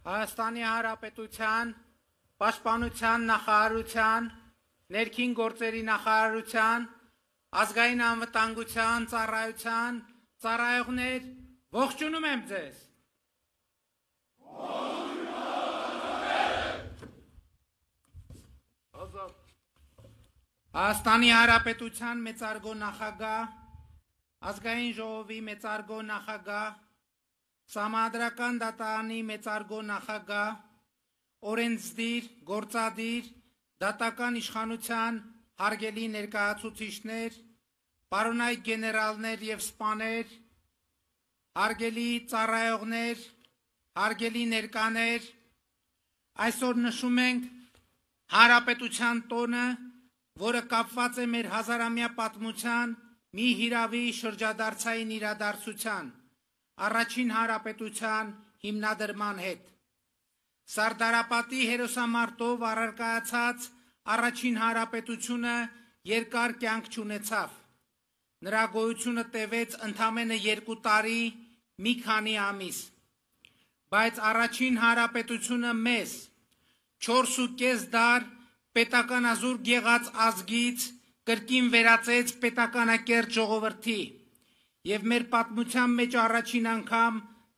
Հայաստանի Հանրապետության Պաշտպանության նախարարության, Ներքին գործերի նախարարության, Ազգային անվտանգության ծառայության ծառայողներ, ողջունում եմ ձեզ։ Հայաստանի Հանրապետության մեծարգո նախագահ, Ազգային ժողովի մեծարգո նախագահ, Սահմանադրական դատարանի մեծարգո նախագահ, օրենսդիր, գործադիր, դատական իշխանության հարգելի ներկայացուցիչներ, պարոնայք գեներալներ և սպաներ, հարգելի ծառայողներ, հարգելի ներկաներ, այսօր նշում ենք Հանրապետության տոնը, որը կապված է մեր հազարամյա պատմության մի հիրավի շրջադարձային իրադարձության, Առաջին Հանրապետության հիմնադրման հետ։ Սարդարապատի հերոսամարտով առարկայացած Առաջին Հանրապետությունը երկար կյանք չունեցավ։ Նրա գոյությունը տևեց ընդամենը 2 տարի, մի քանի ամիս։ Բայց Առաջին Հանրապետությունը մեզ 4.5 դար պետականազուրկ եղած ազգից կրկին վերածեց պետականակերտ ժողովրդի և մեր պատմության մեջ առաջին անգամ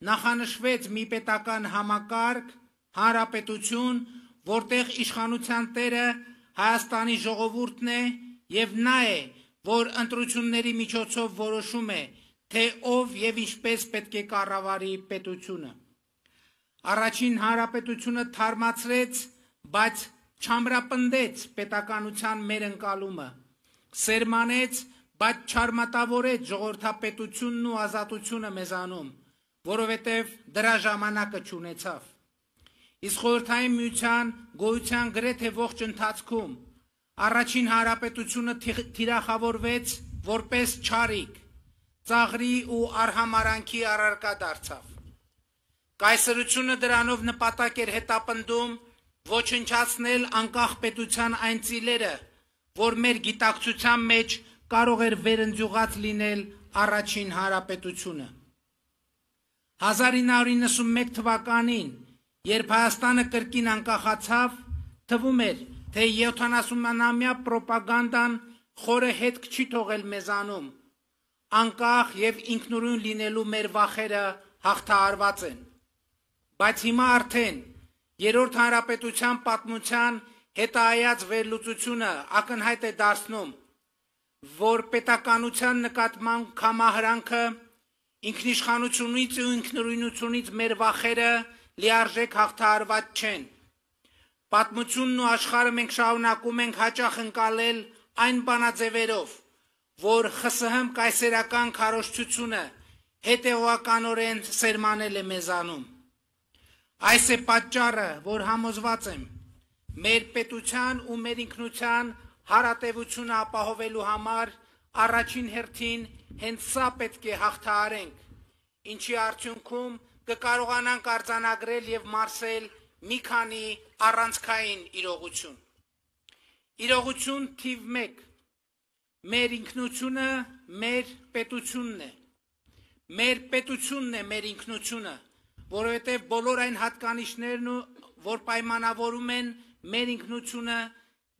նախանշվեց մի պետական համակարգ, հանրապետություն, որտեղ իշխանության տերը Հայաստանի ժողովուրդն է և նա է, որ ընտրությունների միջոցով որոշում է, թե ով և ինչպես պետք է կառավարի պետությունը։ Առաջին Հանրապետությունը թարմացրեց, բայց չամրապնդեց պետականության մեր ընկալումը, սերմանեց, բայց չարմատավորեց ժողովրդապետությունն ու ազատությունը մեզանում, որովհետև դրա ժամանակը չունեցավ։ Իսկ Խորհրդային Միության գոյության գրեթե ողջ ընթացքում Առաջին Հանրապետությունը թիրախավորվեց որպես չարիք, ծաղրի ու արհամարանքի առարկա դարձավ։ Կայսրությունը դրանով նպատակ էր հետապնդում ոչնչացնել անկախ պետության այն ծիլերը, որ մեր գիտակցության մեջ կարող էր վերընձյուղած լինել Առաջին Հանրապետությունը։ 1991 թվականին, երբ Հայաստանը կրկին անկախացավ, թվում էր, թե 70-ամյա պրոպագանդան խորը հետք չի թողել մեզանում, անկախ և ինքնուրույն լինելու մեր վախերը հաղթահարված են։ Բայց հիմա արդեն Երրորդ Հանրապետության պատմության հետահայաց վերլուծությունը ակնհայտ է դարձնում, որ պետականության նկատմամբ կամահրանքը, ինքնիշխանությունից ու ինքնուրույնությունից մեր վախերը լիարժեք հաղթահարված չեն։ Պատմությունն ու աշխարհը մենք շարունակում ենք հաճախ ընկալել այն բանաձևերով, որ ԽՍՀՄ կայսերական քարոզչությունը հետևողականորեն սերմանել է մեզանում։ Այս է պատճառը, որ համոզված եմ, մեր պետության ու մեր ինքնության հարատևությունը ապահովելու համար առաջին հերթին հենց սա պետք է հաղթահարենք, ինչի արդյունքում կկարողանանք արձանագրել և մարսել մի քանի առանցքային իրողություն։ Իրողություն թիվ 1. Մեր ինքնությունը մեր պետությունն է։ Մեր պետությունն է մեր ինքնությունը, որովհետև բոլոր այն հատկանիշներն, որ պայմանավորում են մեր ինքնությունը,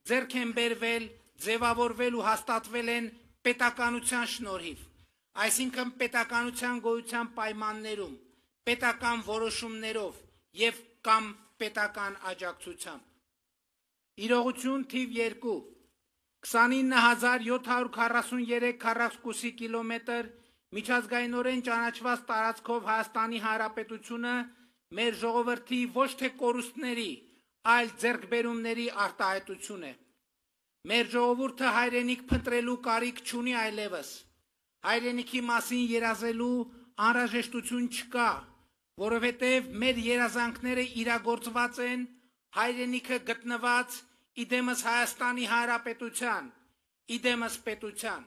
ձեռք են բերվել, ձևավորվել ու հաստատվել են պետականության շնորհիվ, այսինքն պետականության գոյության պայմաններում, պետական որոշումներով և կամ պետական աջակցությամբ։ Իրողություն թիվ 2. 29743 քառակուսի կիլոմետր միջազգայինորեն ճանաչված տարածքով Հայաստանի Հանրապետությունը մեր ժողովրդի ոչ թե կորուստների, այլ ձեռքբերումների արտահայտություն է։ Մեր ժողովուրդը հայրենիք փնտրելու կարիք չունի այլևս։ Հայրենիքի մասին երազելու անհրաժեշտություն չկա, որովհետև մեր երազանքները իրագործված են, հայրենիքը գտնված իդեմս Հայաստանի Հանրապետության, իդեմս պետության։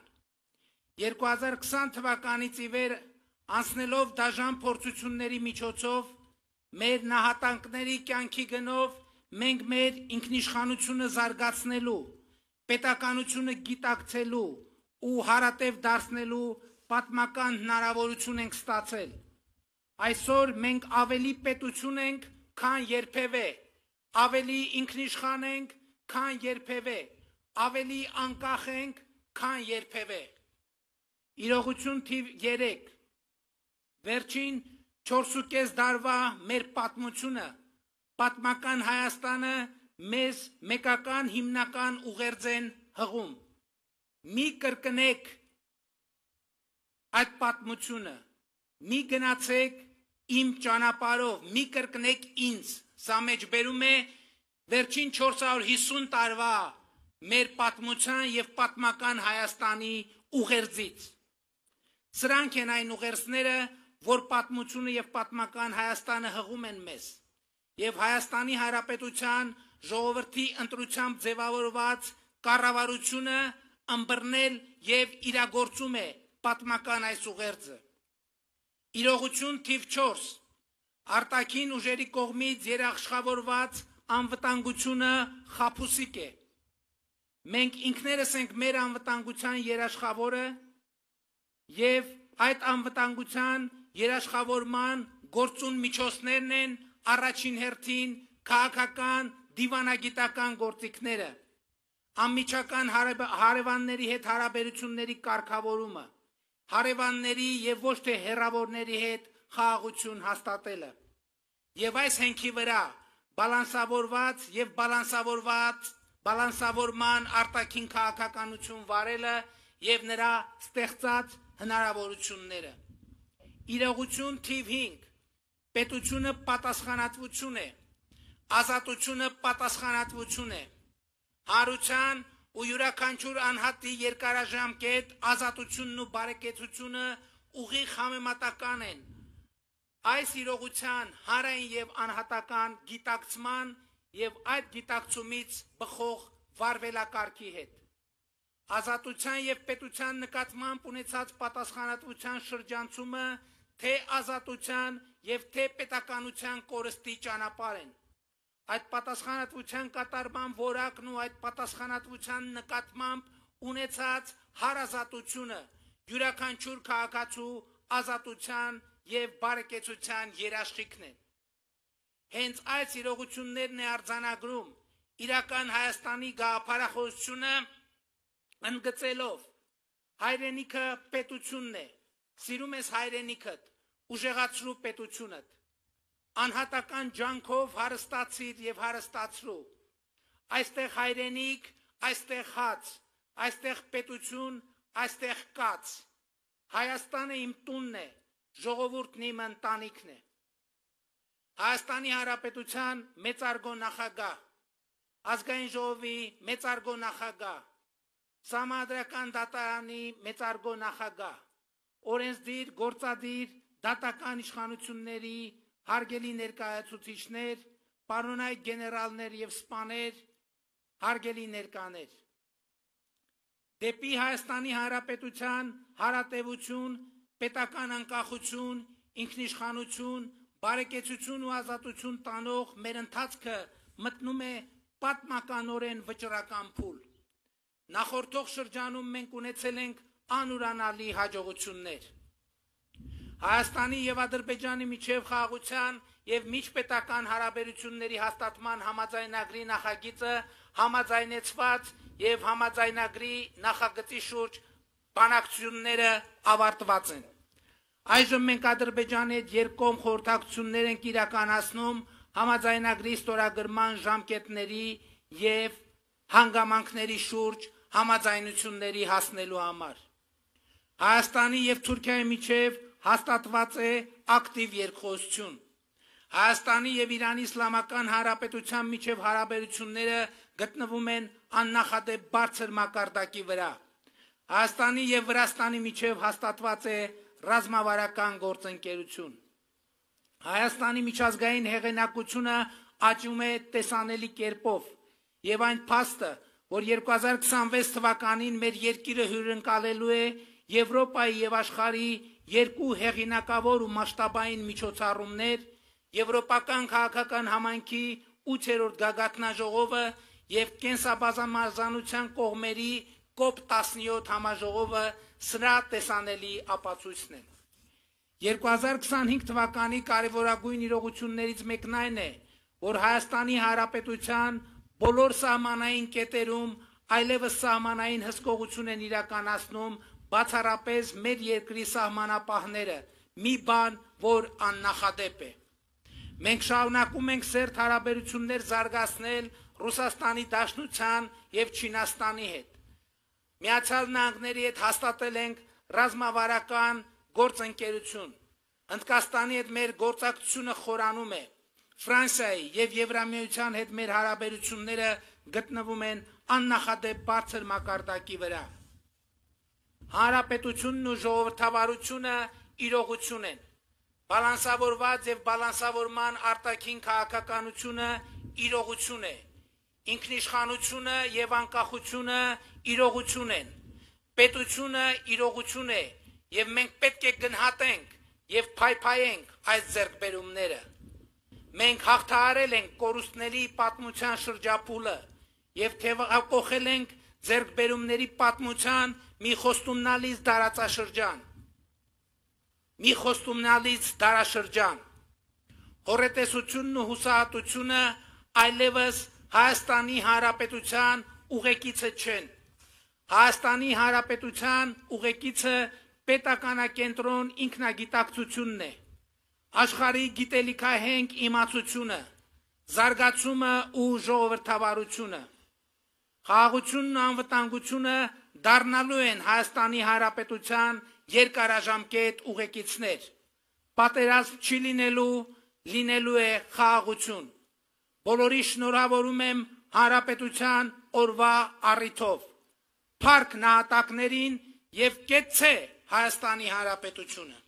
2020 թվականից ի վեր անցնելով դաժան փորձությունների միջոցով, մեր նահատակների կյանքի գնով մենք մեր ինքնիշխանությունը զարգացնելու, պետականությունը գիտակցելու ու հարատև դարձնելու պատմական հնարավորություն ենք ստացել։ Այսօր մենք ավելի պետություն ենք, քան երբևէ, ավելի ինքնիշխան ենք, քան երբևէ, ավելի անկախ ենք, քան երբևէ։ Իրողություն թիվ 3 Վերջին 4.5 դարվա մեր պատմությունը, պատմական Հայաստանը մեզ մեկական հիմնական ուղերձ են հղում։ Մի կրկնեք այդ պատմությունը, մի գնացեք իմ ճանապարհով, մի կրկնեք ինձ, սա մեջբերում է վերջին 450 տարվա մեր պատմության և պատմական Հայաստանի ուղերձից։ Սրանք են այն ուղերձները, որ պատմությունը և պատմական Հայաստանը հղում են մեզ, և Հայաստանի Հանրապետության ժողովրդի ընտրությամբ ձևավորված կառավարությունը ըմբռնել և իրագործում է պատմական այս ուղերձը։ Իրողություն թիվ 4 Արտաքին ուժերի կողմից երաշխավորված անվտանգությունը խաբուսիկ է։ Մենք ինքներս ենք մեր անվտանգության երաշխավորը և այդ անվտանգության երաշխավորման գործուն միջոցներն են առաջին հերթին քաղաքական, դիվանագիտական գործիքները, անմիջական հարևանների հետ հարաբերությունների կարգավորումը, հարևանների և ոչ թե հեռավորների հետ խաղաղություն հաստատելը, և այս հենքի վրա բալանսավորված և բալանսավորման արտաքին քաղաքականություն վարելը և նրա ստեղծած հնարավորությունները։ Իրողություն թիվ 5 Պետությունը պատասխանատվություն է, ազատությունը պատասխանատվություն է, հանրության ու յուրաքանչյուր անհատի երկարաժամկետ ազատությունն ու բարեկեցությունը ուղիղ համեմատական են այս իրողության հանրային և անհատական գիտակցման և այդ գիտակցումից բխող վարվելակարգի հետ։ Ազատության և պետության նկատմամբ ունեցած պատասխանատվության շրջանցումը թե ազատության և թե պետականության կորստի ճանապարհ են։ Այդ պատասխանատվության կատարման որակն ու այդ պատասխանատվության նկատմամբ ունեցած հարազատությունը յուրաքանչյուր քաղաքացու ազատության և բարեկեցության երաշխիքն է։ Հենց այս իրողություններն է արձանագրում իրական Հայաստանի գաղափարախոսությունը ընդգծելով հայրենիքը պետությունն է, սիրում ես հայրենիքդ, ուժեղացրու պետությունդ, անհատական ջանքով հարստացիր և հարստացրու, այստեղ հայրենիք, այստեղ հաց, այստեղ պետություն, այստեղ կաց, Հայաստանը իմ տունն է, ժողովուրդն իմ ընտանիքն է։ Հայաստանի Հանրապետության մեծարգո նախագահ, Ազգային ժողովի մեծարգո նախագահ, Սահմանադրական դատարանի մեծարգո նախագահ, օրենսդիր, գործադիր, դատական իշխանությունների հարգելի ներկայացուցիչներ, պարոնայք գեներալներ և սպաներ, հարգելի ներկաներ։ Դեպի Հայաստանի Հանրապետության հարատևություն, պետական անկախություն, ինքնիշխանություն, բարեկեցություն ու ազատություն տանող մեր ընթացքը մտնում է պատմականորեն վճռական փուլ։ Նախորդող շրջանում մենք ունեցել ենք անուրանալի հաջողություններ։ Հայաստանի և Ադրբեջանի միջև խաղաղության և միջպետական հարաբերությունների հաստատման համաձայնագրի նախագիծը համաձայնեցված և համաձայնագրի նախագծի շուրջ բանակցությունները ավարտված են։ Այժմ մենք Ադրբեջանի հետ երկկողմ խորհրդակցություններ ենք իրականացնում համաձայնագրի ստորագրման ժամկետների և հանգամանքների շուրջ համաձայնությունների հասնելու համար։ Հայաստանի և Թուրքիայի միջև հաստատված է ակտիվ երկխոսություն։ Հայաստանի և Իրանի Իսլամական Հանրապետության միջև հարաբերությունները գտնվում են աննախադեպ բարձր մակարդակի վրա։ Հայաստանի եւ Վրաստանի միջև հաստատված է ռազմավարական գործընկերություն։ Հայաստանի միջազգային հեղինակությունը աճում է տեսանելի կերպով եւ այն փաստը, որ 2026 թվականին մեր երկիրը հյուրընկալելու է Եվրոպայի եւ աշխարհի երկու հեղինակավոր ու մասշտաբային միջոցառումներ, Եվրոպական քաղաքական համայնքի 8-րդ գագաթնաժողովը եւ կենսաբազմազանության կողմերի COP17 համաժողովը սրա տեսանելի ապացույցն են։ 2025 թվականի կարևորագույն իրողություններից մեկն այն է, որ Հայաստանի Հանրապետության բոլոր սահմանային կետերում այլևս սահմանային հսկողություն են իրականացնում բացառապես մեր երկրի սահմանապահները, մի բան, որ աննախադեպ է։ Մենք շարունակում ենք սերտ հարաբերություններ զարգացնել Ռուսաստանի Դաշնության եւ Չինաստանի հետ։ Միացյալ Նահանգների հետ հաստատել ենք ռազմավարական գործընկերություն։ Հնդկաստանի հետ մեր գործակցությունը խորանում է։ Ֆրանսիայի եւ Եվրամիության հետ մեր հարաբերությունները գտնվում են աննախադեպ բարձր մակարդակի վրա։ Հանրապետությունն ու ժողովրդավարությունը իրողություն են։ Բալանսավորված եւ բալանսավորման արտաքին քաղաքականությունը իրողություն է։ Ինքնիշխանությունը եւ անկախությունը իրողություն են։ Պետությունը իրողություն է եւ մենք պետք է գնահատենք եւ փայփայենք այս ձեռքբերումները։ Մենք հաղթահարել ենք կորուստների պատմության շրջափուլը եւ թեւակոխել ենք ձեռքբերումների պատմության մի խոստումնալից դարաշրջան։ Հոռետեսությունն ու հուսահատությունը այլևս Հայաստանի Հանրապետության ուղեկիցը չեն։ Հայաստանի Հանրապետության ուղեկիցը պետականակենտրոն ինքնագիտակցությունն է, աշխարհի գիտելիքահենք իմացությունը, զարգացումը ու ժողովրդավարությունը։ Խաղաղությունն ու անվտանգությունը դառնալու են Հայաստանի Հանրապետության երկարաժամկետ ուղեկիցներ։ Պատերազմ չի լինելու է խաղաղություն։ Բոլորի շնորհավորում եմ Հանրապետության օրվա առիթով։ Փառք նահատակներին եւ կեցցե Հայաստանի Հանրապետությունը։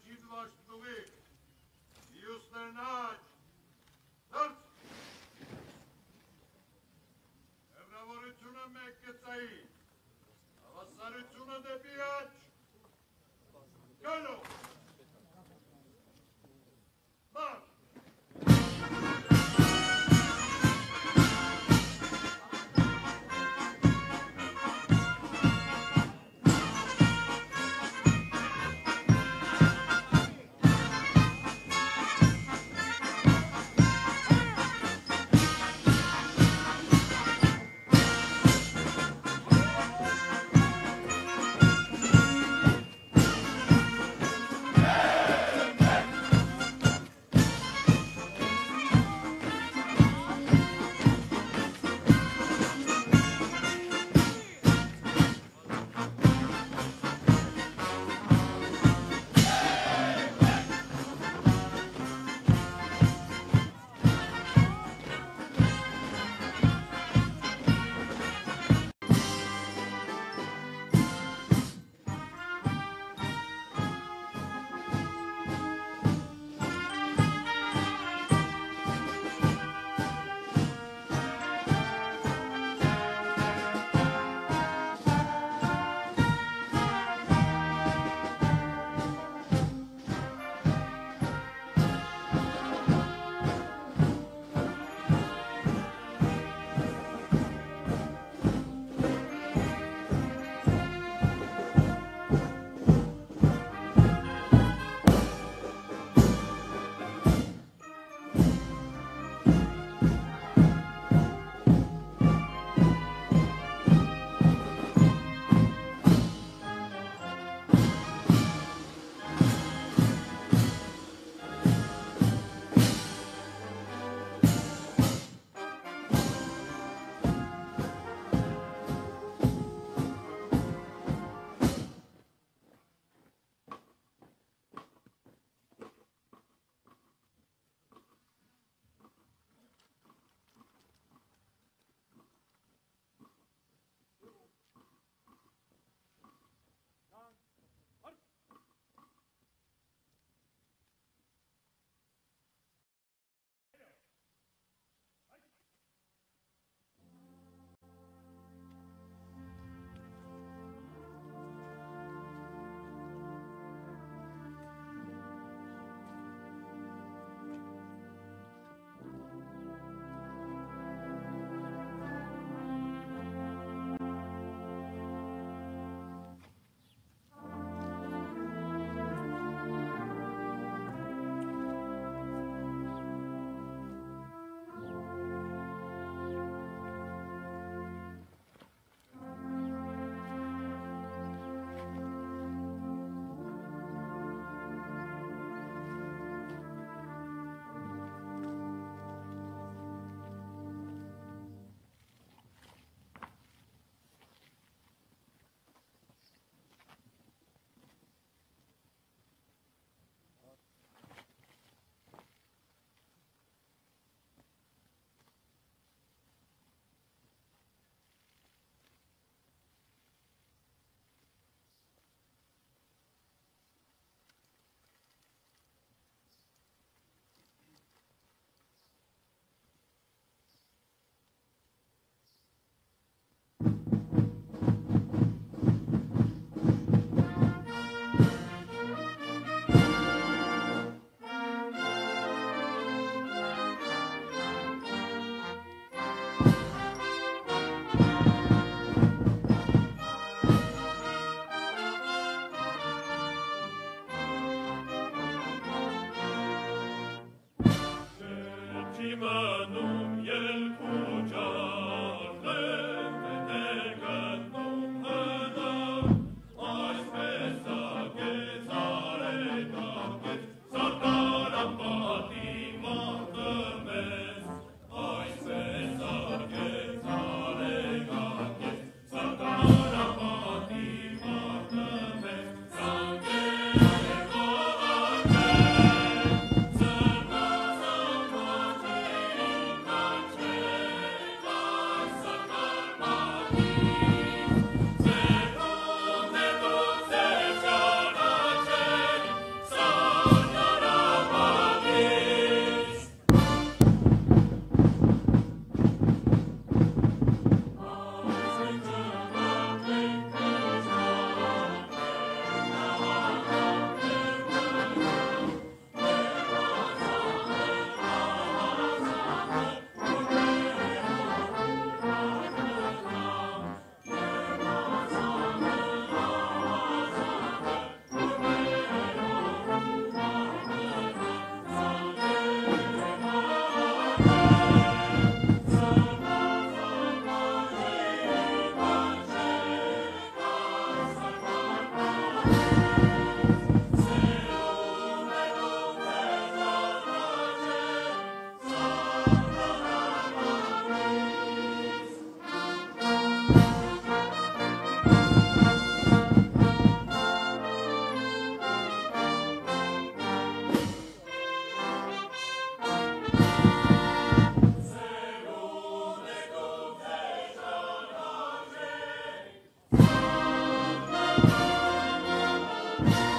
Աչին վաշտուղի, իուսներն աչ, դրց, հևրավորությունը մեկ կծայի, հավասարությունը դեպի աչ, գալով, մարդ, Հավասարությունը